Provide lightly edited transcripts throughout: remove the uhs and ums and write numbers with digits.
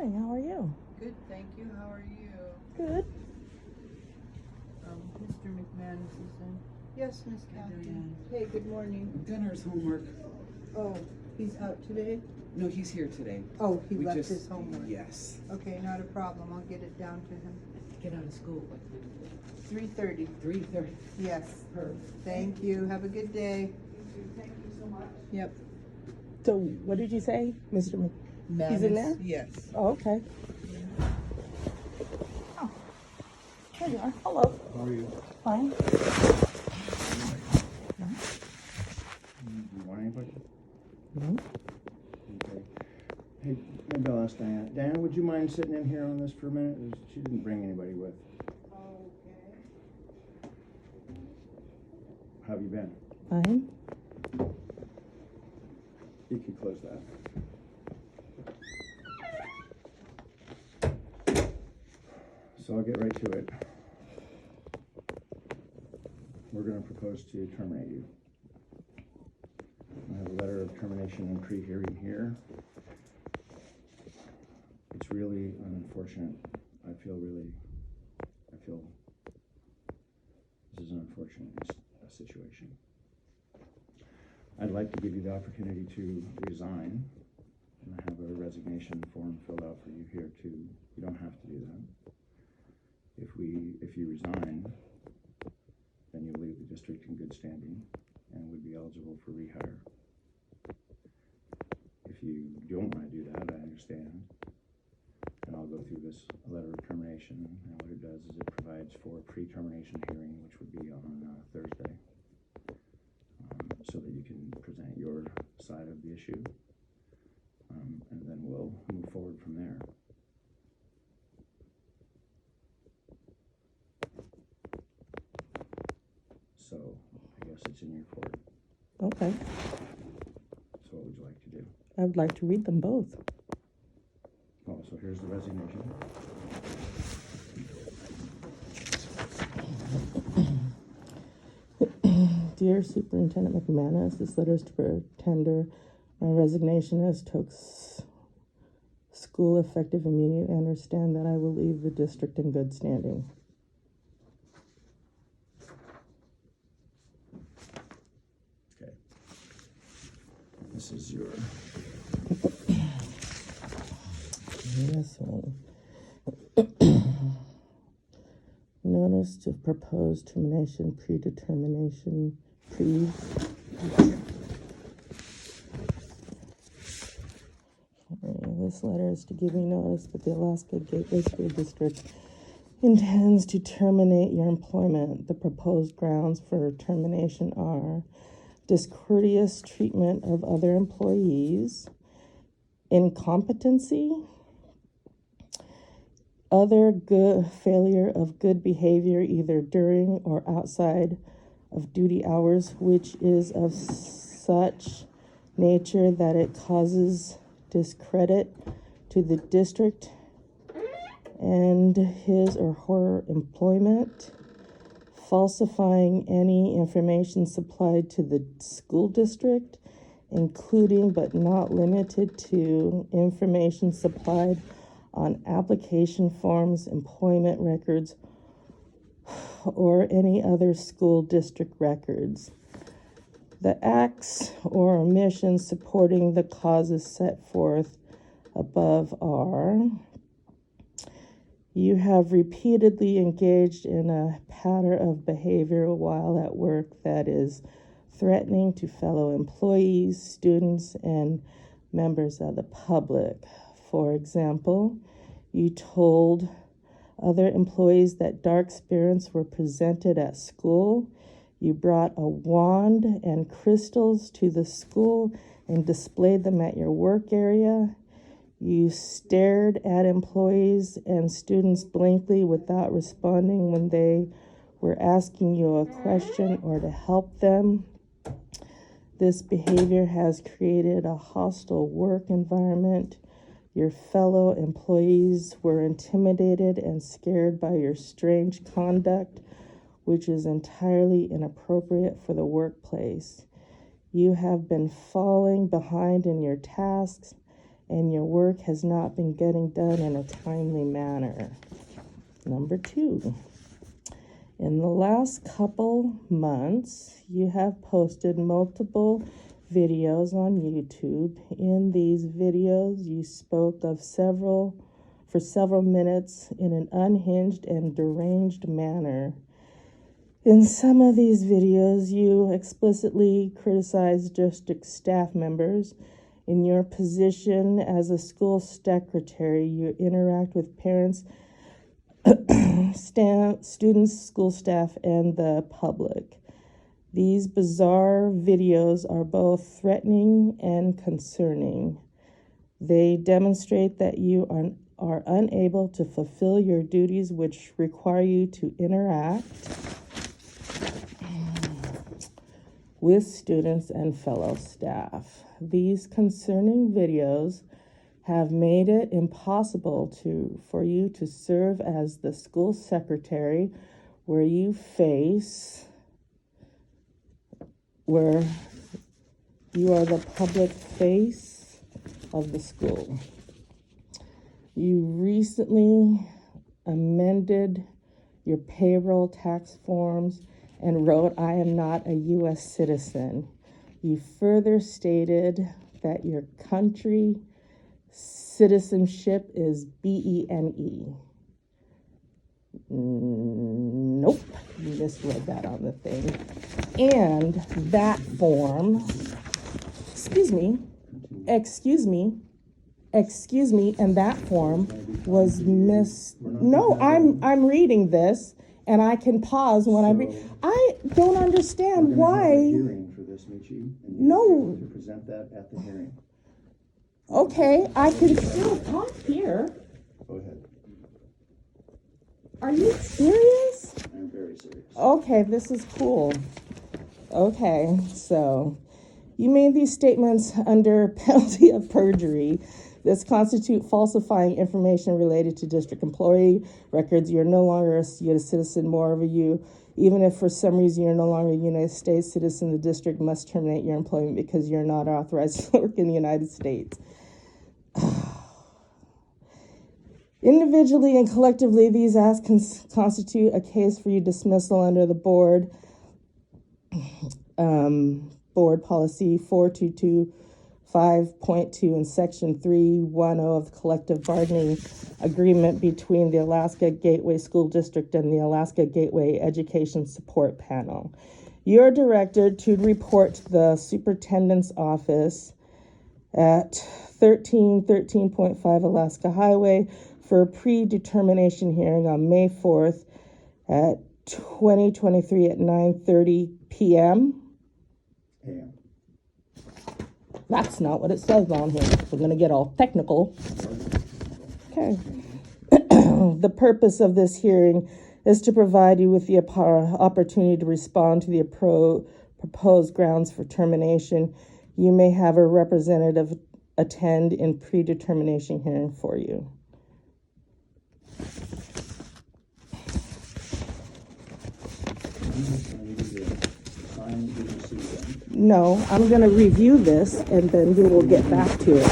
morning. How are you? Good, thank you. How are you? Good. Mr. MacManus is in. Yes, Miss Kathy. Diane. Hey, good morning. Gunner's homework. Oh, he's out today? No, he's here today. Oh, he left his homework. Yes. Okay, not a problem. I'll get it down to him. Get out of school. 3:30. 3:30. Yes. Perfect. Thank you. Have a good day. Thank you so much. Yep. So, what did you say, Mr. Manus. He's in there? Yes. Oh, okay. Oh, there you are. Hello. How are you? Fine. Do you want anybody? No. Okay. Hey, maybe I'll ask Diana. Diana, would you mind sitting in here on this for a minute? She didn't bring anybody with. Okay. How have you been? Fine. You can close that. So I'll get right to it. We're going to propose to terminate you. I have a letter of termination and pre-hearing here. It's really unfortunate. I feel this is an unfortunate situation. I'd like to give you the opportunity to resign, and I have a resignation form filled out for you here too. You don't have to do that. If you resign, then you'll leave the district in good standing and would be eligible for rehire. If you don't want to do that, I understand. And I'll go through this letter of termination, and what it does is it provides for a pre-termination hearing, which would be on Thursday, so that you can present your side of the issue, and then we'll move forward from there. So I guess it's in your court. Okay. So what would you like to do? I would like to read them both. Oh, so here's the resignation. Dear Superintendent MacManus, this letter is to tender my resignation as Toke's school effective immediately. Understand that I will leave the district in good standing. Okay. This is your This one. Notice to propose termination, predetermination, This letter is to give you notice that the Alaska Gateway School District intends to terminate your employment. The proposed grounds for termination are discourteous treatment of other employees, incompetency, other failure of good behavior either during or outside of duty hours, which is of such nature that it causes discredit to the district and his or her employment, falsifying any information supplied to the school district, including but not limited to information supplied on application forms, employment records, or any other school district records. The acts or omissions supporting the causes set forth above are: you have repeatedly engaged in a pattern of behavior while at work that is threatening to fellow employees, students, and members of the public. For example, you told other employees that dark spirits were presented at school. You brought a wand and crystals to the school and displayed them at your work area. You stared at employees and students blankly without responding when they were asking you a question or to help them. This behavior has created a hostile work environment. Your fellow employees were intimidated and scared by your strange conduct, which is entirely inappropriate for the workplace. You have been falling behind in your tasks and your work has not been getting done in a timely manner. Number 2, in the last couple months, you have posted multiple videos on YouTube. In these videos, you spoke for several minutes in an unhinged and deranged manner. In some of these videos, you explicitly criticize district staff members. In your position as a school secretary, you interact with parents, students, school staff, and the public. These bizarre videos are both threatening and concerning. They demonstrate that you are unable to fulfill your duties, which require you to interact with students and fellow staff. These concerning videos have made it impossible for you to serve as the school secretary where you are the public face of the school. You recently amended your payroll tax forms and wrote, "I am not a U.S. citizen." You further stated that your country citizenship is BENE. Nope, you misread that on the thing. And that form, excuse me, and that form was no, I'm reading this, and I can pause when I read. I don't understand why. Hearing for this, Michi. No. To present that at the hearing. Okay, I can still talk here. Go ahead. Are you serious? I'm very serious. Okay, this is cool. Okay, so you made these statements under penalty of perjury. This constitutes falsifying information related to district employee records. You're no longer a U.S. citizen, moreover, even if for some reason you're no longer a United States citizen, the district must terminate your employment because you're not authorized to work in the United States. Individually and collectively, these acts constitute a case for your dismissal under the board policy 4225.2 and section 310 of the collective bargaining agreement between the Alaska Gateway School District and the Alaska Gateway Education Support Panel. You're directed to report to the superintendent's office at 1313.5 Alaska Highway for a predetermination hearing on May 4th at 2023 at 9:30 p.m. AM. That's not what it says on here. We're going to get all technical. Okay. The purpose of this hearing is to provide you with the opportunity to respond to the proposed grounds for termination. You may have a representative attend in predetermination hearing for you. No, I'm going to review this and then we will get back to it.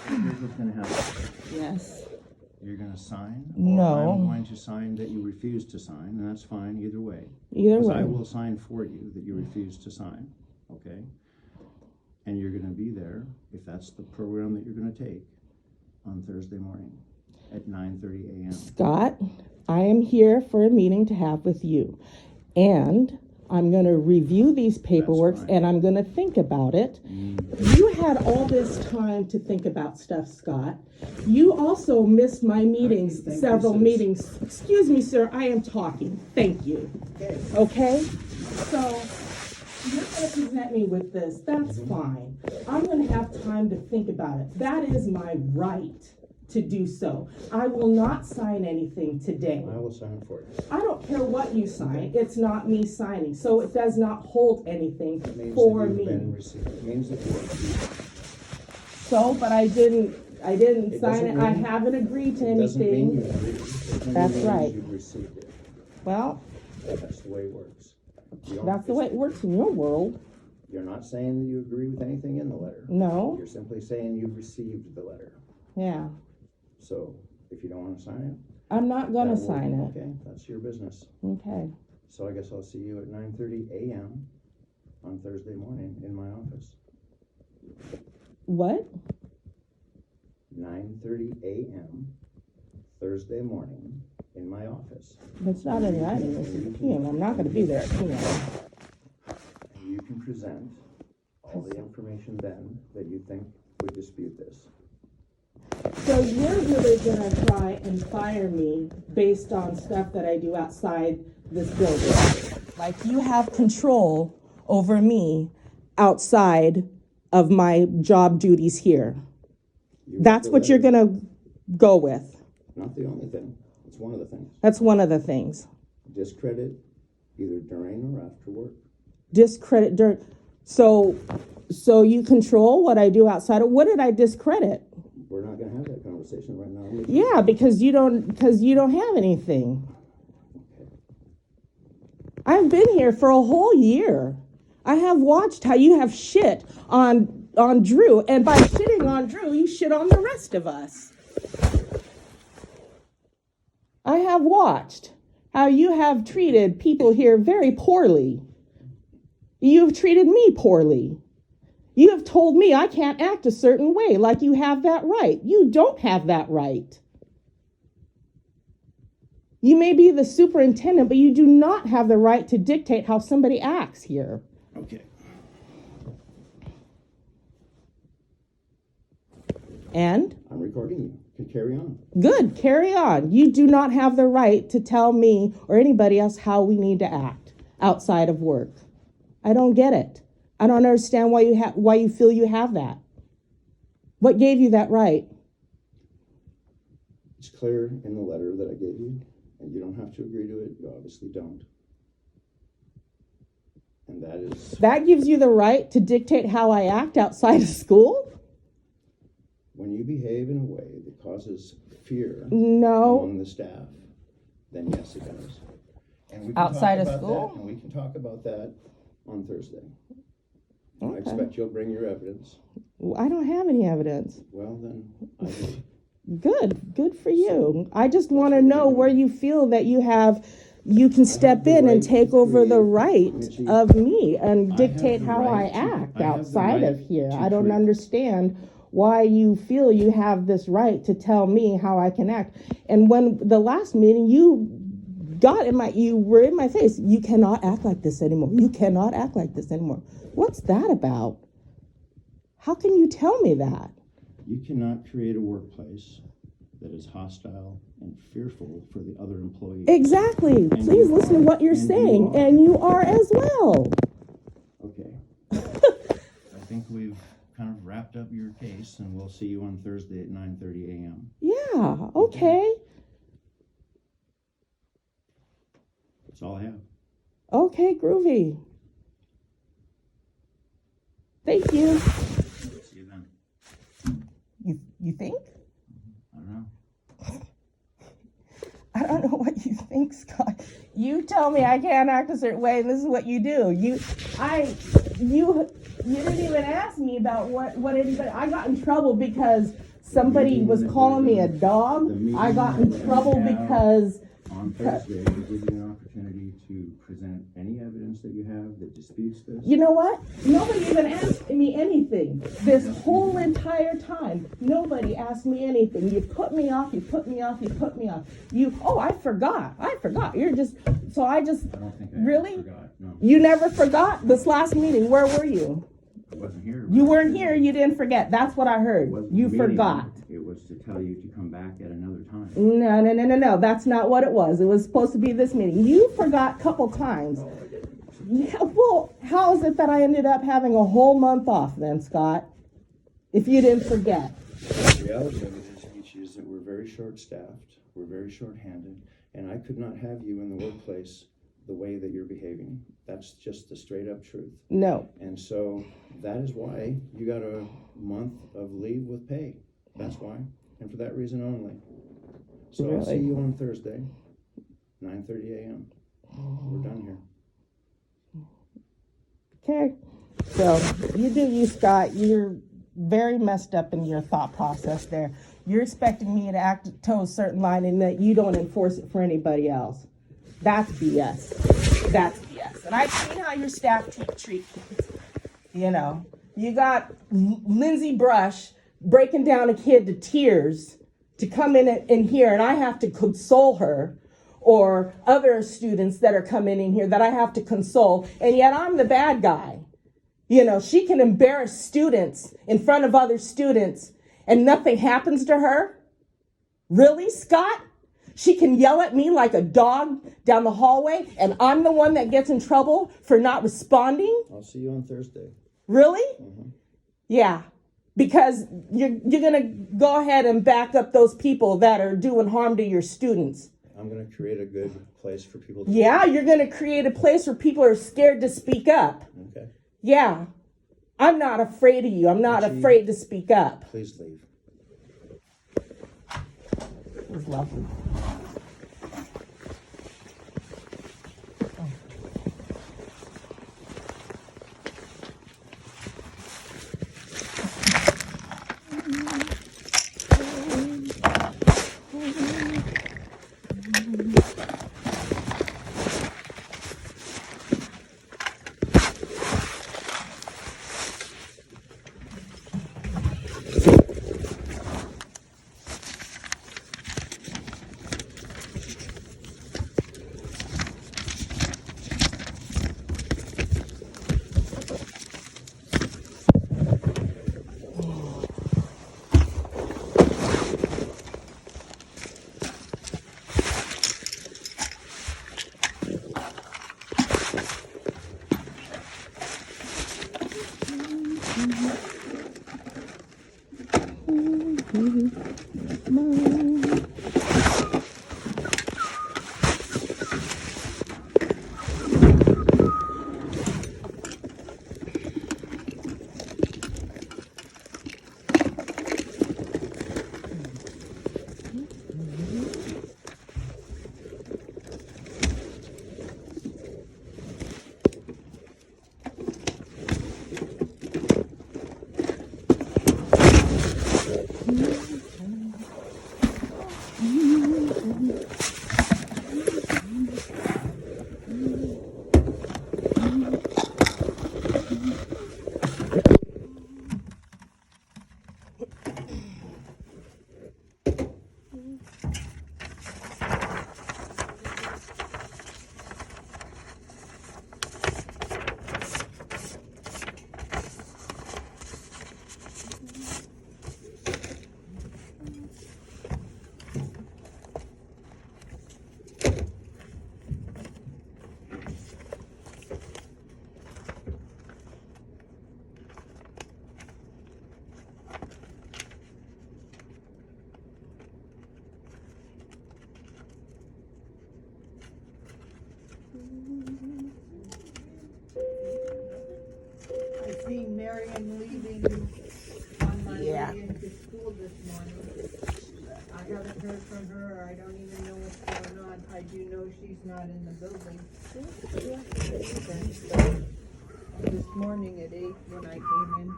Here's what's going to happen. Yes. You're going to sign? No. Or I'm going to sign that you refuse to sign, and that's fine either way. Either Because way. I will sign for you that you refuse to sign, okay? And you're going to be there, if that's the program that you're going to take, on Thursday morning at 9:30 a.m. Scott, I am here for a meeting to have with you. And I'm going to review these paperwork and I'm going to think about it. You had all this time to think about stuff, Scott. You also missed my meetings, several meetings. Excuse me, sir, I am talking. Thank you. Okay? So you're going to present me with this. That's fine. I'm going to have time to think about it. That is my right to do so. I will not sign anything today. I will sign for you. I don't care what you sign. It's not me signing. So it does not hold anything for me. It means that you So, but I didn't sign it. I haven't agreed to It doesn't mean anything. you agreed. It only That's means right. You've received it. Well, That's the way it works. that's the way it works in your world. You're not saying that you agree with anything in the letter. No. You're simply saying you've received the letter. Yeah. So if you don't want to sign it. I'm not gonna that will- sign it. Okay, that's your business. Okay. So I guess I'll see you at 9:30 a.m. on Thursday morning in my office. What? 9:30 a.m. Thursday morning in my office. It's not in writing, it's a PM. I'm not gonna be there at PM. And you can present all the information then that you think would dispute this. So you're really gonna try and fire me based on stuff that I do outside this building? Like you have control over me outside of my job duties here? You That's wrote the what you're letter. gonna go with? Not the only thing. It's one of the things. That's one of the things. Discredit either during or after work. Discredit dirt. So you control what I do outside of, what did I discredit? We're not going to have that conversation right now. Yeah, because you don't have anything. I've been here for a whole year. I have watched how you have shit on Drew, and by shitting on Drew, you shit on the rest of us. I have watched how you have treated people here very poorly. You've treated me poorly. You have told me I can't act a certain way, like you have that right. You don't have that right. You may be the superintendent, but you do not have the right to dictate how somebody acts here. Okay. And? I'm recording you. You can carry on. Good, carry on. You do not have the right to tell me or anybody else how we need to act outside of work. I don't get it. I don't understand why you feel you have that. What gave you that right? It's clear in the letter that I gave you, and you don't have to agree to it. You obviously don't. And that gives you the right to dictate how I act outside of school? when you behave in a way that causes fear No. among the staff, then yes, it does. And we can Outside talk of about school? that, and we can talk about that on Thursday. I Okay. expect you'll bring your evidence. I don't have any evidence. Well, then, I do. Good for you. I just want to know where you feel that you can step in and take over the right of me and dictate how I act outside of here. I don't understand why you feel you have this right to tell me how I can act. And when the last meeting you were in my face, you cannot act like this anymore. You cannot act like this anymore. What's that about? How can you tell me that? You cannot create a workplace that is hostile and fearful for the other employees. Exactly. Please listen to what you're saying, and you are as well. Okay. I think we've kind of wrapped up your case, and we'll see you on Thursday at 9:30 a.m. Yeah, okay. That's all I have. Okay, groovy. Thank you. See you then. You think? I don't know. I don't know what you think, Scott. You tell me I can't act a certain way, and this is what you do. You didn't even ask me about what anybody. I got in trouble because somebody was calling me a dog. I got in trouble because On Thursday, we give you an opportunity to present any evidence that you have that disputes this. you know what? Nobody even asked me anything. This whole entire time, nobody asked me anything. You put me off, you put me off, you put me off. I forgot. You're just, so I just, I don't think I really? forgot. No, You never forgot this last meeting. Where were you? I wasn't here. You weren't here, you didn't forget. That's what I heard. It wasn't You a meeting. forgot. It was to tell you to come back at another time. No. That's not what it was. It was supposed to be this meeting. You forgot a couple times. Yeah, well, how is it that I ended up having a whole month off then, Scott? If you didn't forget. The reality of it is that we're very short-staffed, we're very short-handed, and I could not have you in the workplace the way that you're behaving. That's just the straight-up truth. No. And so that is why you got a month of leave with pay. That's why, and for that reason only. So I'll see Really? you on Thursday, 9:30 a.m. We're done here. Okay. So you do you, Scott. You're very messed up in your thought process there. You're expecting me to act toe a certain line and that you don't enforce it for anybody else. That's BS. That's BS. And I've seen how your staff treat kids. You know, you got Lindsay Brush breaking down a kid to tears to come in here, and I have to console her, or other students that are coming in here that I have to console, and yet I'm the bad guy. You know, she can embarrass students in front of other students and nothing happens to her? Really, Scott? She can yell at me like a dog down the hallway and I'm the one that gets in trouble for not responding? I'll see you on Thursday. Really? Yeah, because you're going to go ahead and back up those people that are doing harm to your students. I'm going to create a good place for people to... Yeah, you're going to create a place where people are scared to speak up. Okay. Yeah, I'm not afraid of you. I'm not afraid to speak up. Please leave. It was lovely. I seen Marion leaving on my Yeah. way into school this morning. I haven't heard from her, or I don't even know what's going on. I do know she's not in the building. This morning at 8 when I came in.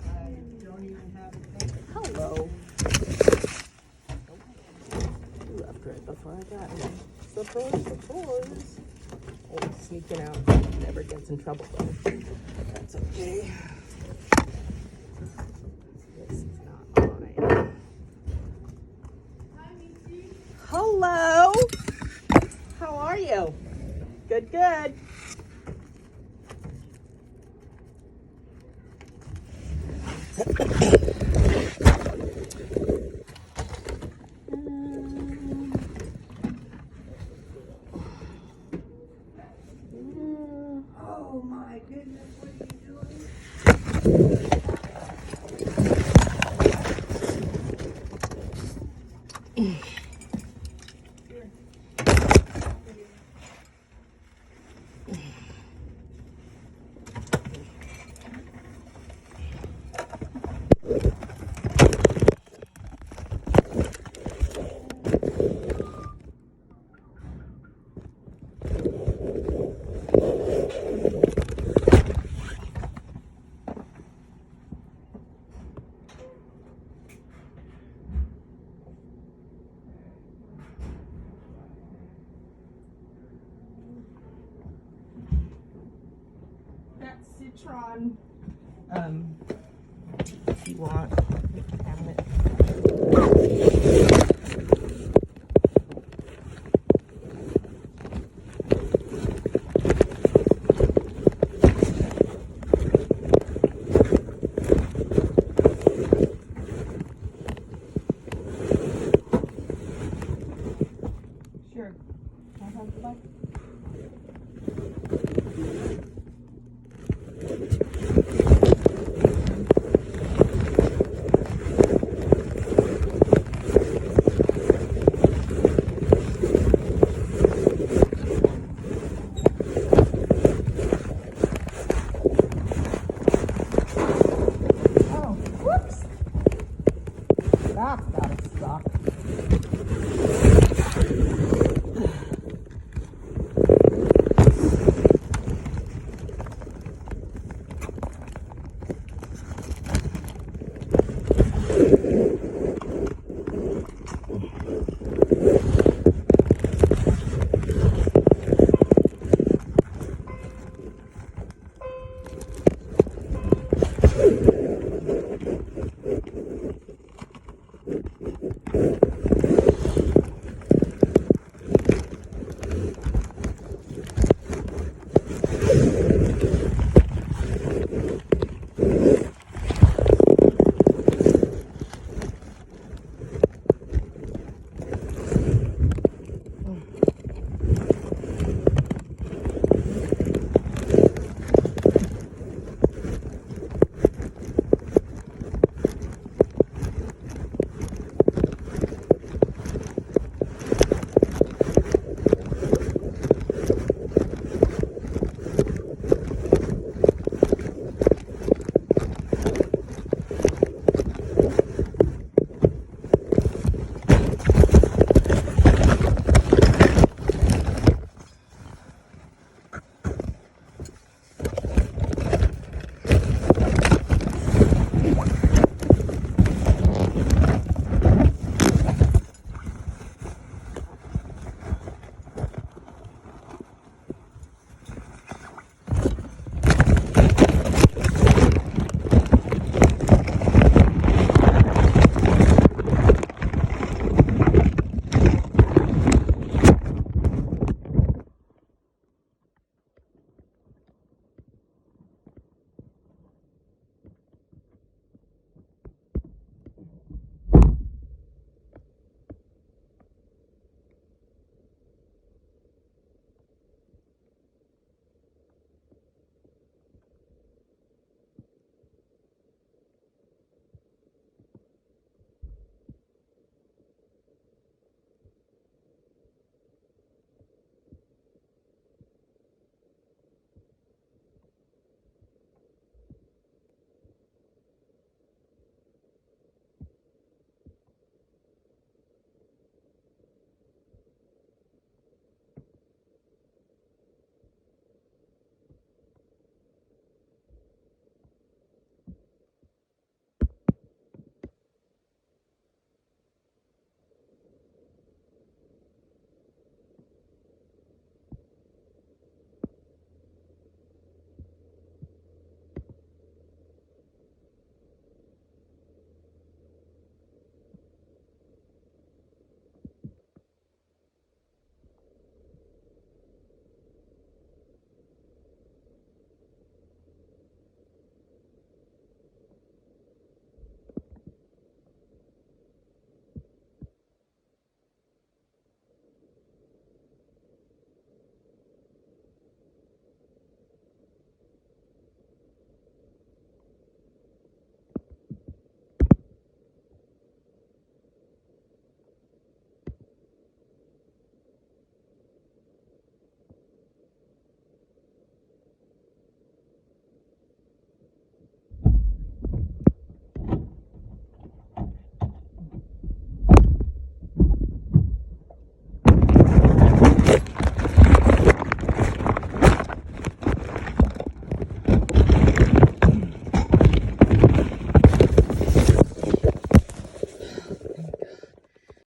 I don't even have a text. Hello. You left right before I got here. Surprise. Oh, sneaking out. Never gets in trouble though. That's okay. This is not mine. Hello. How are you? Good, good. Oh my goodness, what are you doing? Tron, if you want.